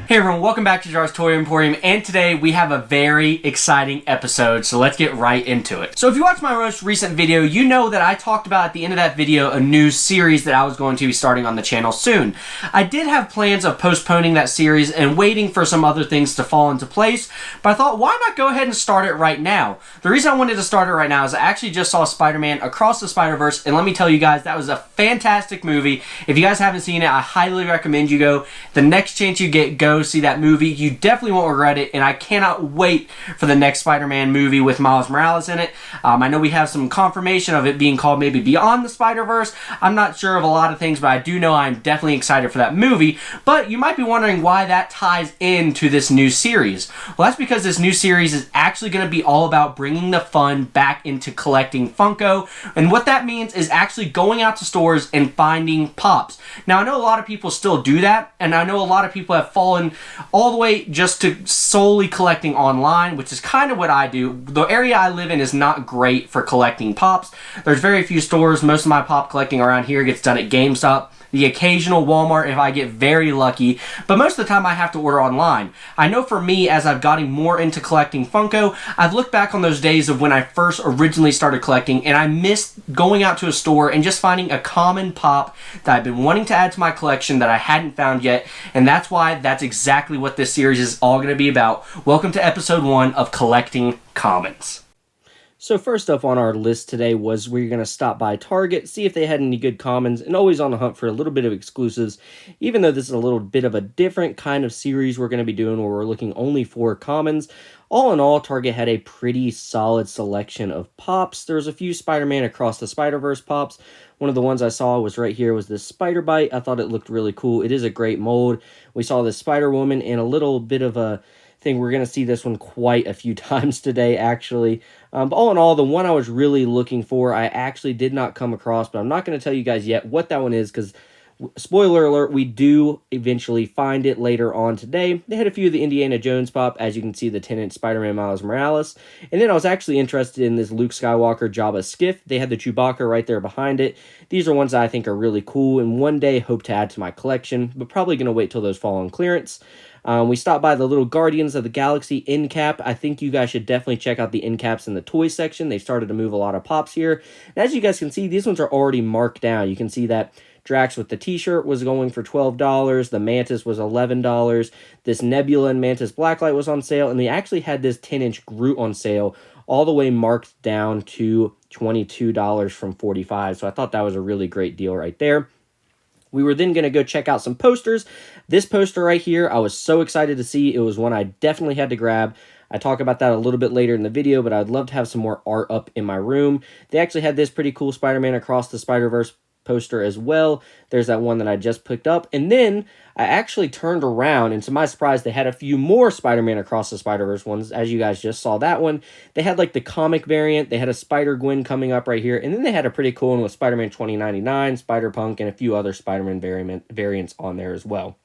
Hey everyone, welcome back to Jar's Toy Emporium, and today we have a very exciting episode, so let's get right into it. So if you watched my most recent video, you know that I talked about at the end of that video a new series that I was going to be starting on the channel soon. I did have plans of postponing that series and waiting for some other things to fall into place, but I thought, why not go ahead and start it right now? The reason I wanted to start it right now is I actually just saw Spider-Man Across the Spider-Verse, and let me tell you guys, that was a fantastic movie. If you guys haven't seen it, I highly recommend you go. The next chance you get, go see that movie. You definitely won't regret it, and I cannot wait for the next Spider-Man movie with Miles Morales in it. I know we have some confirmation of it being called maybe Beyond the Spider-Verse. I'm not sure of a lot of things, but I do know I'm definitely excited for that movie. But you might be wondering why that ties into this new series. Well, that's because this new series is actually going to be all about bringing the fun back into collecting Funko, and what that means is actually going out to stores and finding pops. Now, I know a lot of people still do that, and I know a lot of people have fallen all the way just to solely collecting online, which is kind of what I do. The area I live in is not great for collecting pops. There's very few stores. Most of my pop collecting around here gets done at GameStop. The occasional Walmart if I get very lucky, but most of the time I have to order online. I know for me, as I've gotten more into collecting Funko, I've looked back on those days of when I first originally started collecting, and I missed going out to a store and just finding a common pop that I've been wanting to add to my collection that I hadn't found yet, and that's why that's exactly what this series is all going to be about. Welcome to episode 1 of Collecting Commons. So first up on our list today was we're going to stop by Target, see if they had any good commons, and always on the hunt for a little bit of exclusives, even though this is a little bit of a different kind of series we're going to be doing where we're looking only for commons. All in all, Target had a pretty solid selection of pops. There's a few Spider-Man Across the Spider-Verse pops. One of the ones I saw was right here was this Spider Bite. I thought it looked really cool. It is a great mold. We saw this Spider-Woman and a little bit of a thing. We're going to see this one quite a few times today, actually. But all in all, the one I was really looking for, I actually did not come across, but I'm not going to tell you guys yet what that one is, because spoiler alert, we do eventually find it later on today. They had a few of the Indiana Jones pop, as you can see, the 10-inch Spider-Man Miles Morales. And then I was actually interested in this Luke Skywalker Jabba skiff. They had the Chewbacca right there behind it. These are ones that I think are really cool, and one day hope to add to my collection, but probably going to wait till those fall on clearance. We stopped by the little Guardians of the Galaxy end cap. I think you guys should definitely check out the end caps in the toy section. They've started to move a lot of pops here. And as you guys can see, these ones are already marked down. You can see that Drax with the t-shirt was going for $12. The Mantis was $11. This Nebula and Mantis Blacklight was on sale. And they actually had this 10-inch Groot on sale, all the way marked down to $22 from $45. So I thought that was a really great deal right there. We were then going to go check out some posters. This poster right here, I was so excited to see. It was one I definitely had to grab. I talk about that a little bit later in the video, but I'd love to have some more art up in my room. They actually had this pretty cool Spider-Man Across the Spider-Verse poster as well. There's that one that I just picked up. And then I actually turned around, and to my surprise, they had a few more Spider-Man Across the Spider-Verse ones. As you guys just saw that one, they had like the comic variant. They had a Spider-Gwen coming up right here. And then they had a pretty cool one with Spider-Man 2099, Spider-Punk, and a few other Spider-Man variants on there as well.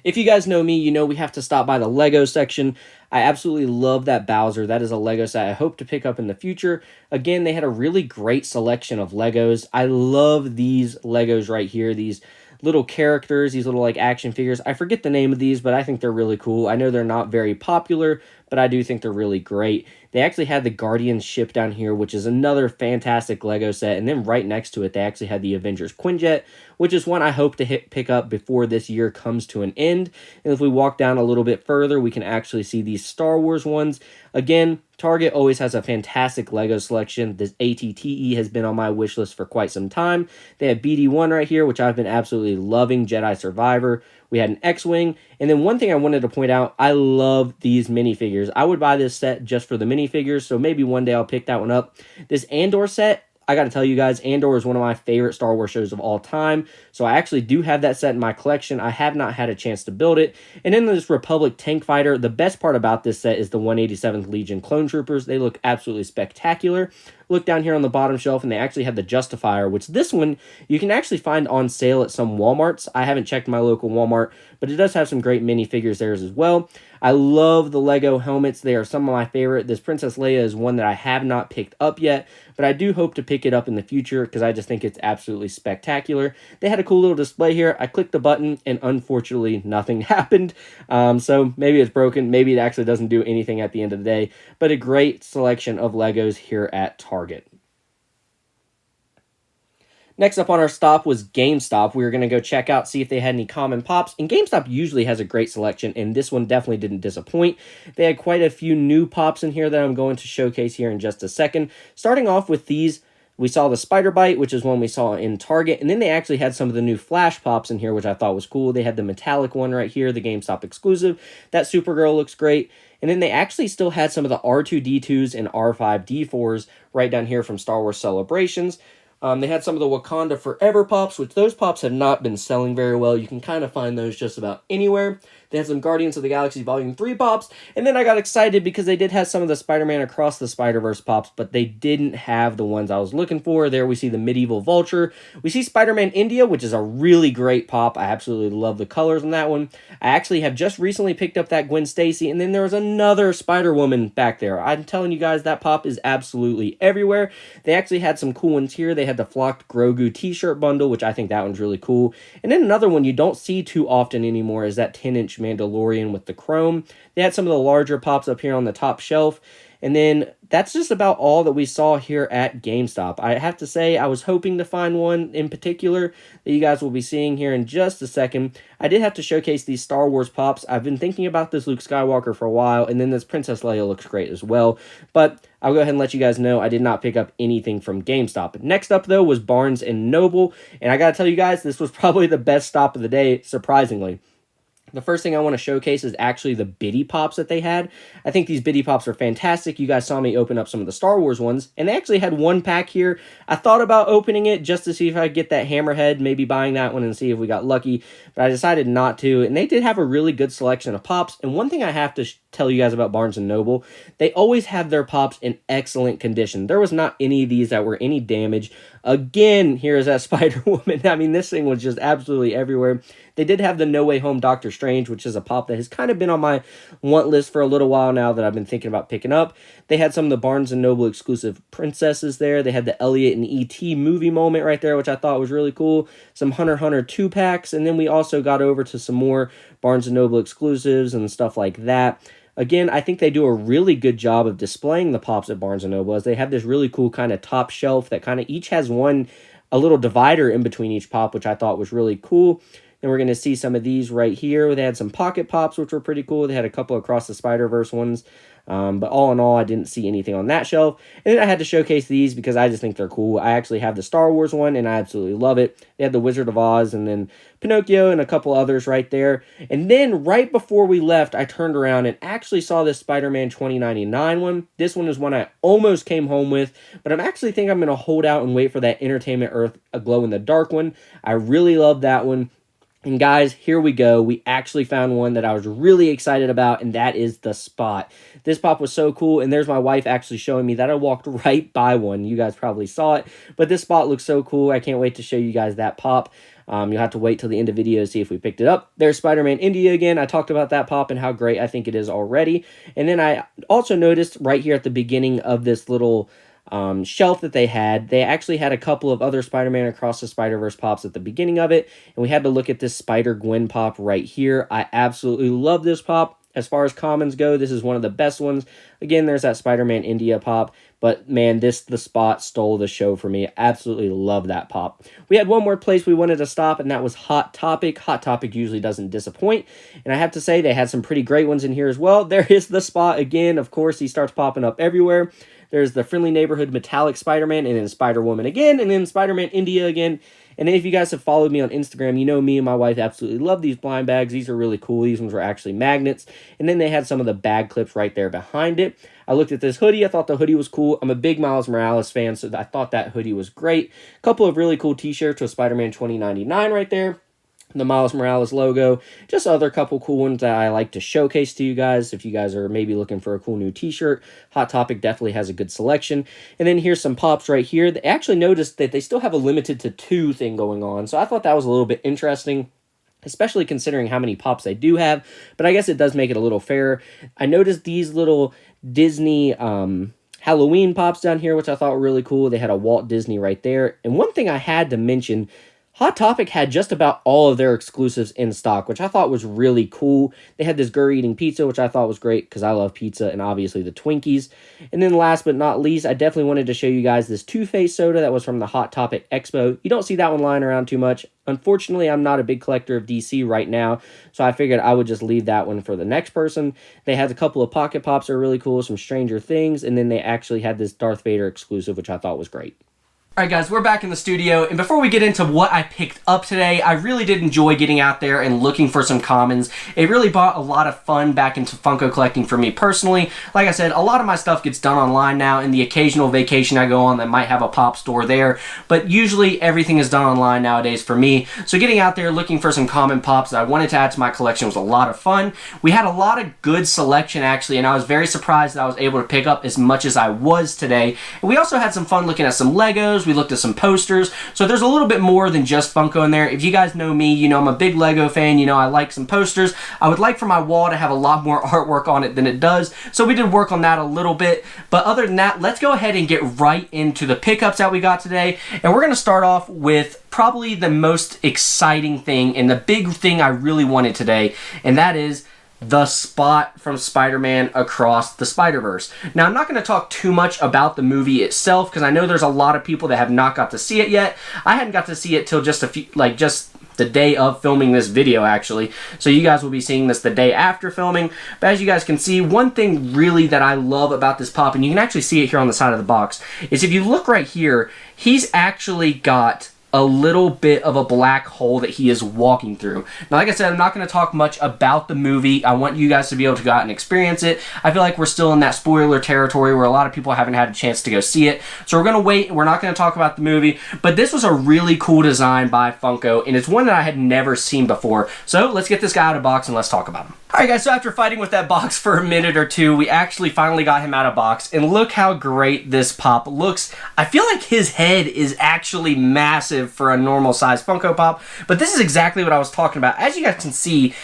If you guys know me, you know we have to stop by the Lego section. I absolutely love that Bowser. That is a Lego set I hope to pick up in the future. Again, they had a really great selection of Legos. I love these Legos right here, these little characters, these little like action figures. I forget the name of these, but I think they're really cool. I know they're not very popular, but I do think they're really great. They actually had the Guardians ship down here, which is another fantastic Lego set. And then right next to it, they actually had the Avengers Quinjet, which is one I hope to pick up before this year comes to an end. And if we walk down a little bit further, we can actually see these Star Wars ones. Again, Target always has a fantastic Lego selection. This ATTE has been on my wish list for quite some time. They have BD-1 right here, which I've been absolutely loving, Jedi Survivor. We had an X-Wing. And then one thing I wanted to point out, I love these minifigures. I would buy this set just for the minifigures, so maybe one day I'll pick that one up. This Andor set, I got to tell you guys, Andor is one of my favorite Star Wars shows of all time. So I actually do have that set in my collection. I have not had a chance to build it. And then this Republic tank fighter. The best part about this set is the 187th Legion clone troopers. They look absolutely spectacular. Look down here on the bottom shelf, and they actually have the Justifier, which this one you can actually find on sale at some Walmarts. I haven't checked my local Walmart, but it does have some great minifigures there as well. I love the Lego helmets. They are some of my favorite. This Princess Leia is one that I have not picked up yet, but I do hope to pick it up in the future because I just think it's absolutely spectacular. They had a cool little display here. I clicked the button, and unfortunately, nothing happened. So maybe it's broken. Maybe it actually doesn't do anything at the end of the day, but a great selection of Legos here at Target. Next up on our stop was GameStop. We were going to go check out, see if they had any common pops. And GameStop usually has a great selection, and this one definitely didn't disappoint. They had quite a few new pops in here that I'm going to showcase here in just a second. Starting off with these, we saw the Spider Bite, which is one we saw in Target. And then they actually had some of the new Flash pops in here, which I thought was cool. They had the metallic one right here, the GameStop exclusive. That Supergirl looks great. And then they actually still had some of the R2-D2s and R5-D4s right down here from Star Wars Celebrations. They had some of the Wakanda Forever pops, which those pops have not been selling very well. You can kind of find those just about anywhere. They had some Guardians of the Galaxy Volume 3 pops, and then I got excited because they did have some of the Spider-Man Across the Spider-Verse pops, but they didn't have the ones I was looking for. There we see the Medieval Vulture. We see Spider-Man India, which is a really great pop. I absolutely love the colors on that one. I actually have just recently picked up that Gwen Stacy, and then there was another Spider-Woman back there. I'm telling you guys, that pop is absolutely everywhere. They actually had some cool ones here. They had the Flocked Grogu t-shirt bundle, which I think that one's really cool. And then another one you don't see too often anymore is that 10-inch Mandalorian with the chrome. They had some of the larger pops up here on the top shelf. And then that's just about all that we saw here at GameStop. I have to say, I was hoping to find one in particular that you guys will be seeing here in just a second. I did have to showcase these Star Wars pops. I've been thinking about this Luke Skywalker for a while, and then this Princess Leia looks great as well. But I'll go ahead and let you guys know I did not pick up anything from GameStop. Next up, though, was Barnes & Noble. And I got to tell you guys, this was probably the best stop of the day, surprisingly. The first thing I want to showcase is actually the Biddy Pops that they had. I think these Biddy Pops are fantastic. You guys saw me open up some of the Star Wars ones, and they actually had one pack here. I thought about opening it just to see if I could get that Hammerhead, maybe buying that one and see if we got lucky, but I decided not to, and they did have a really good selection of pops. And one thing I have to tell you guys about Barnes & Noble, they always have their pops in excellent condition. There was not any of these that were any damage. Again, here is that Spider-Woman. I mean, this thing was just absolutely everywhere. They did have the No Way Home Doctor Strange, which is a pop that has kind of been on my want list for a little while now that I've been thinking about picking up. They had some of the Barnes & Noble exclusive princesses there. They had the Elliot and E.T. movie moment right there, which I thought was really cool. Some Hunter x Hunter 2-packs, and then we also got over to some more Barnes & Noble exclusives and stuff like that. Again, I think they do a really good job of displaying the pops at Barnes & Noble, as they have this really cool kind of top shelf that kind of each has a little divider in between each pop, which I thought was really cool. Then we're going to see some of these right here. They had some pocket pops, which were pretty cool. They had a couple Across the Spider-Verse ones. But all in all, I didn't see anything on that shelf. And then I had to showcase these because I just think they're cool. I actually have the Star Wars one, and I absolutely love it. They had the Wizard of Oz, and then Pinocchio, and a couple others right there. And then right before we left, I turned around and actually saw this Spider-Man 2099 one. This one is one I almost came home with, but I'm actually think I'm going to hold out and wait for that Entertainment Earth glow-in-the-dark one. I really love that one. And guys, here we go. We actually found one that I was really excited about, and that is the Spot. This pop was so cool, and there's my wife actually showing me that I walked right by one. You guys probably saw it, but this Spot looks so cool. I can't wait to show you guys that pop. You'll have to wait till the end of the video to see if we picked it up. There's Spider-Man India again. I talked about that pop and how great I think it is already. And then I also noticed right here at the beginning of this little shelf that they actually had a couple of other Spider-Man Across the Spider-Verse pops at the beginning of it, and we had to look at this Spider-Gwen pop right here. I absolutely love this pop. As far as commons go, this is one of the best ones. Again, there's that Spider-Man India pop, but man, the Spot stole the show for me. Absolutely love that pop. We had one more place we wanted to stop, and that was Hot Topic. Hot Topic usually doesn't disappoint, and I have to say they had some pretty great ones in here as well. There is the Spot again. Of course, he starts popping up everywhere. There's the Friendly Neighborhood Metallic Spider-Man, and then Spider-Woman again, and then Spider-Man India again. And then if you guys have followed me on Instagram, you know me and my wife absolutely love these blind bags. These are really cool. These ones were actually magnets. And then they had some of the bag clips right there behind it. I looked at this hoodie. I thought the hoodie was cool. I'm a big Miles Morales fan, so I thought that hoodie was great. A couple of really cool t-shirts with Spider-Man 2099 right there. the Miles Morales logo, just other couple cool ones that I like to showcase to you guys. If you guys are maybe looking for a cool new t-shirt, Hot Topic definitely has a good selection. And then here's some pops right here. They actually noticed that they still have a limited to 2 thing going on, so I thought that was a little bit interesting, especially considering how many pops they do have, but I guess it does make it a little fairer. I noticed these little Disney Halloween pops down here, which I thought were really cool. They had a Walt Disney right there. And one thing I had to mention, Hot Topic had just about all of their exclusives in stock, which I thought was really cool. They had this Gur Eating Pizza, which I thought was great because I love pizza, and obviously the Twinkies. And then last but not least, I definitely wanted to show you guys this Two-Face soda that was from the Hot Topic Expo. You don't see that one lying around too much. Unfortunately, I'm not a big collector of DC right now, so I figured I would just leave that one for the next person. They had a couple of Pocket Pops that are really cool, some Stranger Things, and then they actually had this Darth Vader exclusive, which I thought was great. Alright guys, we're back in the studio, and before we get into what I picked up today, I really did enjoy getting out there and looking for some commons. It really brought a lot of fun back into Funko collecting for me personally. Like I said, a lot of my stuff gets done online now, and the occasional vacation I go on that might have a pop store there, but usually everything is done online nowadays for me. So getting out there looking for some common pops that I wanted to add to my collection was a lot of fun. We had a lot of good selection actually, and I was very surprised that I was able to pick up as much as I was today. And we also had some fun looking at some Legos. We looked at some posters, so there's a little bit more than just Funko in there. If you guys know me, you know I'm a big Lego fan, you know I like some posters. I would like for my wall to have a lot more artwork on it than it does, so we did work on that a little bit. But other than that, let's go ahead and get right into the pickups that we got today, and we're going to start off with probably the most exciting thing and the big thing I really wanted today, and that is the Spot from Spider-Man Across the Spider-Verse. Now, I'm not going to talk too much about the movie itself because I know there's a lot of people that have not got to see it yet. I hadn't got to see it till just just the day of filming this video, actually. So you guys will be seeing this the day after filming. But as you guys can see, one thing really that I love about this pop, and you can actually see it here on the side of the box, is if you look right here, he's actually got a little bit of a black hole that he is walking through. Now, like I said, I'm not going to talk much about the movie. I want you guys to be able to go out and experience it. I feel like we're still in that spoiler territory where a lot of people haven't had a chance to go see it. So we're going to wait. We're not going to talk about the movie. But this was a really cool design by Funko, and it's one that I had never seen before. So let's get this guy out of the box and let's talk about him. Alright guys, so after fighting with that box for a minute or two, we actually finally got him out of box, and look how great this pop looks. I feel like his head is actually massive for a normal size Funko Pop, but this is exactly what I was talking about. As you guys can see,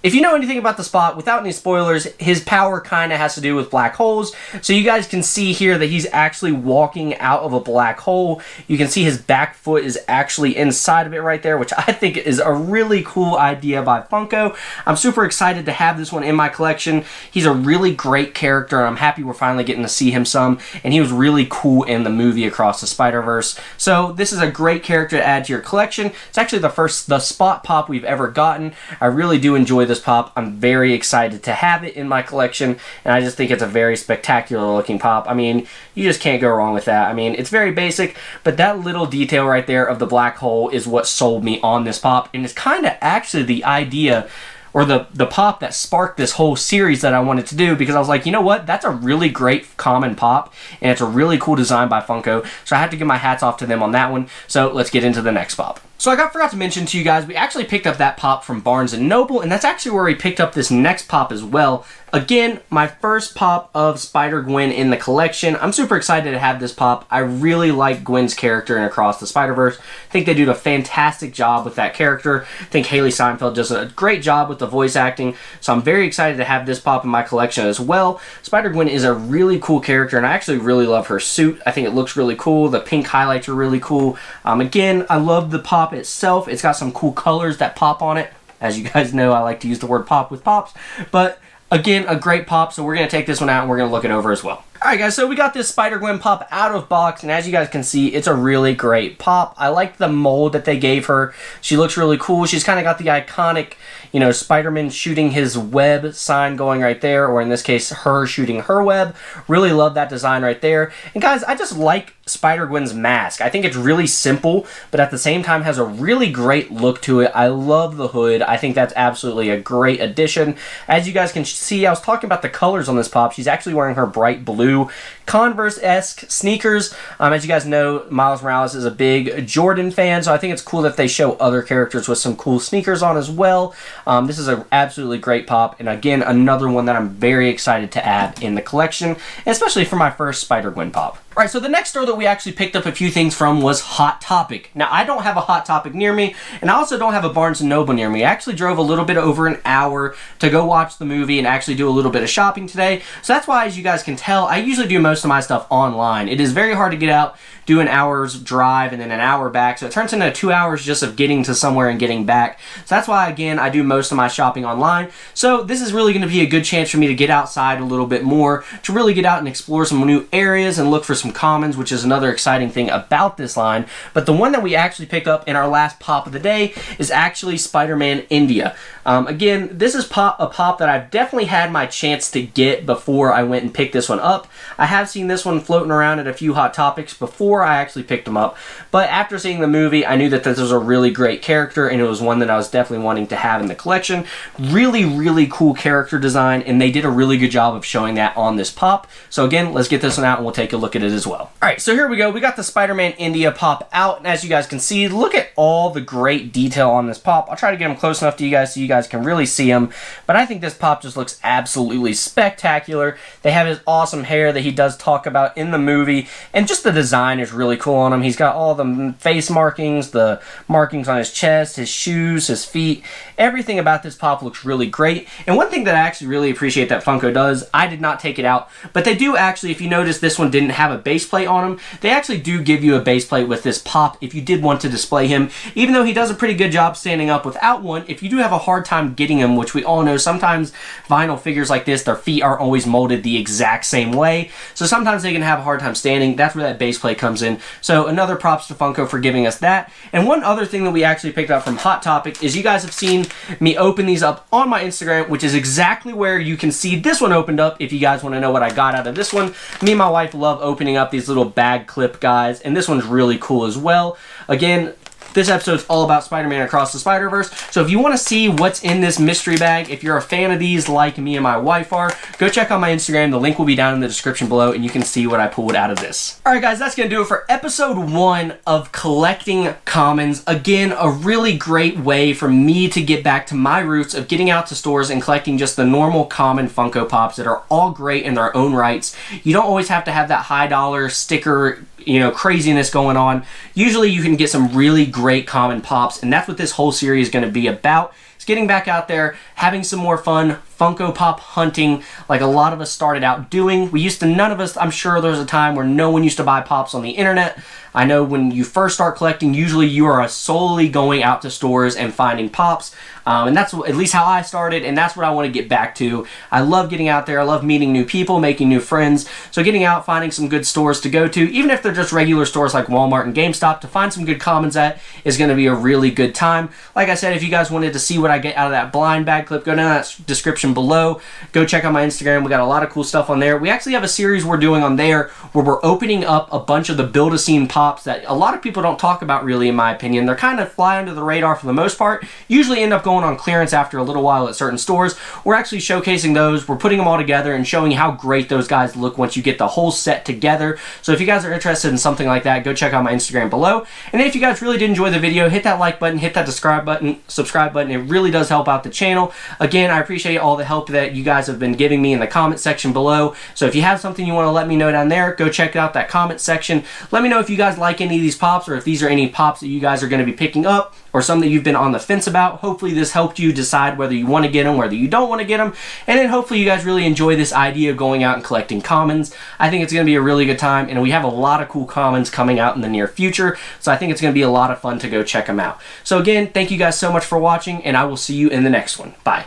if you know anything about the Spot, without any spoilers, his power kind of has to do with black holes. So you guys can see here that he's actually walking out of a black hole. You can see his back foot is actually inside of it right there, which I think is a really cool idea by Funko. I'm super excited to have this one in my collection. He's a really great character, and I'm happy we're finally getting to see him some. And he was really cool in the movie Across the Spider-Verse. So this is a great character to add to your collection. It's actually the Spot pop we've ever gotten. I really do enjoy this pop. I'm very excited to have it in my collection, and I just think it's a very spectacular looking pop. I mean, you just can't go wrong with that. I mean, it's very basic, but that little detail right there of the black hole is what sold me on this pop, and it's kind of actually the idea or the pop that sparked this whole series that I wanted to do, because I was like, you know what, that's a really great common pop, and it's a really cool design by Funko, so I have to give my hats off to them on that one. So let's get into the next pop. So I forgot to mention to you guys, we actually picked up that pop from Barnes & Noble, and that's actually where we picked up this next pop as well. Again, my first pop of Spider-Gwen in the collection. I'm super excited to have this pop. I really like Gwen's character in Across the Spider-Verse. I think they do a fantastic job with that character. I think Haley Steinfeld does a great job with the voice acting, so I'm very excited to have this pop in my collection as well. Spider-Gwen is a really cool character, and I actually really love her suit. I think it looks really cool. The pink highlights are really cool. Again, I love the pop itself. It's got some cool colors that pop on it. As you guys know, I like to use the word pop with pops, but again, a great pop, so we're going to take this one out and we're going to look it over as well. Alright guys, so we got this Spider-Gwen pop out of box, and as you guys can see, it's a really great pop. I like the mold that they gave her. She looks really cool. She's kind of got the iconic, you know, Spider-Man shooting his web sign going right there, or in this case, her shooting her web. Really love that design right there. And guys, I just like Spider-Gwen's mask. I think it's really simple, but at the same time has a really great look to it. I love the hood. I think that's absolutely a great addition. As you guys can see, I was talking about the colors on this pop. She's actually wearing her bright blue Converse-esque sneakers. As you guys know, Miles Morales is a big Jordan fan, so I think it's cool that they show other characters with some cool sneakers on as well. This is an absolutely great pop, and again, another one that I'm very excited to add in the collection, especially for my first Spider-Gwen pop. Alright, so the next store that we actually picked up a few things from was Hot Topic. Now, I don't have a Hot Topic near me, and I also don't have a Barnes & Noble near me. I actually drove a little bit over an hour to go watch the movie and actually do a little bit of shopping today. So that's why, as you guys can tell, I usually do most of my stuff online. It is very hard to get out, do an hour's drive, and then an hour back. So it turns into 2 hours just of getting to somewhere and getting back. So that's why, again, I do most of my shopping online. So this is really going to be a good chance for me to get outside a little bit more, to really get out and explore some new areas and look for some commons, which is another exciting thing about this line. But the one that we actually pick up in our last pop of the day is actually Spider-Man India. Again, this is a pop that I've definitely had my chance to get before I went and picked this one up. I have seen this one floating around at a few Hot Topics before I actually picked them up, but after seeing the movie, I knew that this was a really great character, and it was one that I was definitely wanting to have in the collection. Really, really cool character design, and they did a really good job of showing that on this pop. So again, let's get this one out and we'll take a look at it as well. Alright, so here we go. We got the Spider-Man India pop out, and as you guys can see, look at all the great detail on this pop. I'll try to get them close enough to you guys so you guys can really see them, but I think this pop just looks absolutely spectacular. They have his awesome hair that he does talk about in the movie, and just the design is really cool on him. He's got all the face markings, the markings on his chest, his shoes, his feet. Everything about this pop looks really great, and one thing that I actually really appreciate that Funko does, I did not take it out, but they do actually, if you notice, this one didn't have a base plate on him. They actually do give you a base plate with this pop if you did want to display him, even though he does a pretty good job standing up without one. If you do have a hard time getting him, which we all know sometimes vinyl figures like this, their feet aren't always molded the exact same way, so sometimes they can have a hard time standing. That's where that base plate comes in. So another props to Funko for giving us that. And one other thing that we actually picked up from Hot Topic is you guys have seen me open these up on my Instagram, which is exactly where you can see this one opened up if you guys want to know what I got out of this one. Me and my wife love opening up these little bag clip guys, and this one's really cool as well. Again, this episode is all about Spider-Man Across the Spider-Verse, so if you want to see what's in this mystery bag, if you're a fan of these like me and my wife are, go check out my Instagram. The link will be down in the description below, and you can see what I pulled out of this. Alright guys, that's going to do it for episode 1 of collecting commons. Again, a really great way for me to get back to my roots of getting out to stores and collecting just the normal common Funko Pops that are all great in their own rights. You don't always have to have that high dollar sticker, you know, craziness going on. Usually you can get some really great common pops, and that's what this whole series is going to be about. It's getting back out there, having some more fun, Funko Pop hunting like a lot of us started out doing. None of us, I'm sure there was a time where no one used to buy pops on the internet. I know when you first start collecting, usually you are solely going out to stores and finding pops. And that's at least how I started, and that's what I want to get back to. I love getting out there. I love meeting new people, making new friends. So getting out, finding some good stores to go to, even if they're just regular stores like Walmart and GameStop, to find some good commons at is going to be a really good time. Like I said, if you guys wanted to see what I get out of that blind bag clip, go down that description below. Go check out my Instagram. We got a lot of cool stuff on there. We actually have a series we're doing on there where we're opening up a bunch of the Build-A-Scene pops that a lot of people don't talk about, really, in my opinion. They're kind of fly under the radar for the most part. Usually end up going on clearance after a little while at certain stores. We're actually showcasing those. We're putting them all together and showing how great those guys look once you get the whole set together. So if you guys are interested in something like that, go check out my Instagram below. And then if you guys really did enjoy the video, hit that like button, hit that subscribe button. It really does help out the channel. Again, I appreciate all the help that you guys have been giving me in the comment section below. So if you have something you want to let me know down there, go check out that comment section. Let me know if you guys like any of these pops, or if these are any pops that you guys are going to be picking up, or some that you've been on the fence about. Hopefully this helped you decide whether you want to get them, whether you don't want to get them, and then hopefully you guys really enjoy this idea of going out and collecting commons. I think it's going to be a really good time, and we have a lot of cool commons coming out in the near future, so I think it's going to be a lot of fun to go check them out. So again, thank you guys so much for watching, and I will see you in the next one. Bye.